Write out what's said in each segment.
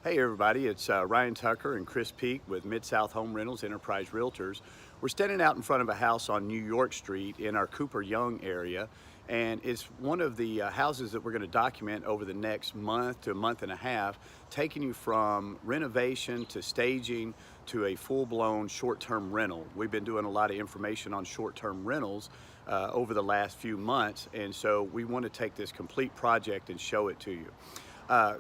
Hey everybody, it's Ryan Tucker and Chris Peak with Mid-South Home Rentals Enterprise Realtors. We're standing out in front of a house on New York Street in our Cooper Young area, and it's one of the houses that we're going to document over the next month to a month and a half, taking you from renovation to staging to a full-blown short-term rental. We've been doing a lot of information on short-term rentals over the last few months, and so we want to take this complete project and show it to you.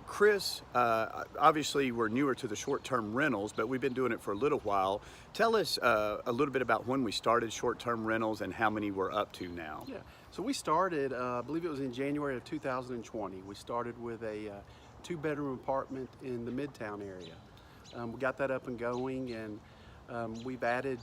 Chris, obviously we're newer to the short-term rentals, but we've been doing it for a little while. Tell us a little bit about when we started short-term rentals and how many we're up to now. Yeah, so we started, I believe it was in January of 2020. We started with a two-bedroom apartment in the Midtown area. We got that up and going, and we've added,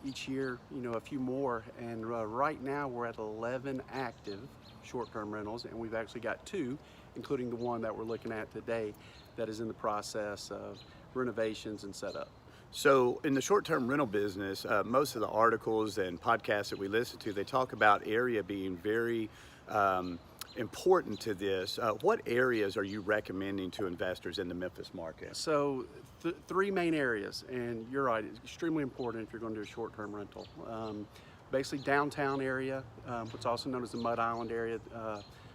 each year, a few more. And right now we're at 11 active short-term rentals, and we've actually got two, including the one that we're looking at today that is in the process of renovations and setup. So in the short-term rental business, most of the articles and podcasts that we listen to, they talk about area being very important to this. What areas are you recommending to investors in the Memphis market? So three main areas, and you're right, it's extremely important if you're going to do a short-term rental. Basically downtown area, what's also known as the Mud Island area,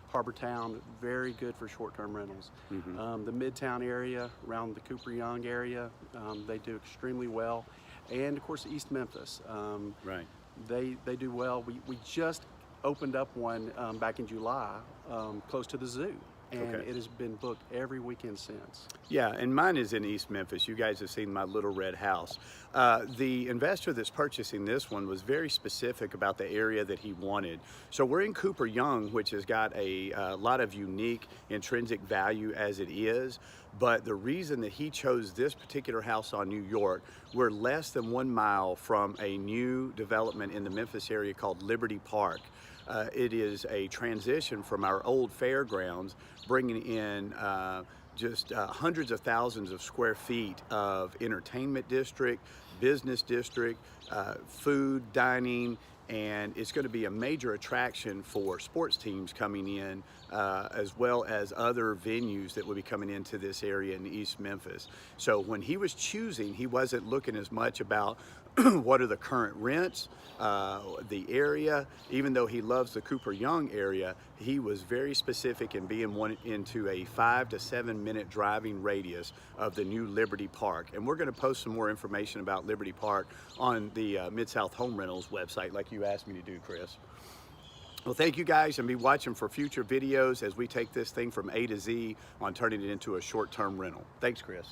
Harbor Town, very good for short-term rentals. The Midtown area, around the Cooper Young area, they do extremely well. And of course East Memphis, Right. They do well. We just opened up one back in July, close to the zoo. And Okay. it has been booked every weekend since. Yeah, and mine is in East Memphis. You guys have seen my little red house. The investor that's purchasing this one was very specific about the area that he wanted. So we're in Cooper Young, which has got a lot of unique intrinsic value as it is. But the reason that he chose this particular house on New York, we're less than 1 mile from a new development in the Memphis area called Liberty Park. It is a transition from our old fairgrounds, bringing in just hundreds of thousands of square feet of entertainment district, business district, food, dining, and it's going to be a major attraction for sports teams coming in, as well as other venues that will be coming into this area in East Memphis. So when he was choosing, he wasn't looking as much about what are the current rents, the area. Even though he loves the Cooper Young area, he was very specific in being into a 5 to 7 minute driving radius of the new Liberty Park. And we're going to post some more information about Liberty Park on the Mid-South Home Rentals website, like you asked me to do, Chris. Well, thank you guys, and be watching for future videos as we take this thing from A to Z on turning it into a short-term rental. Thanks, Chris.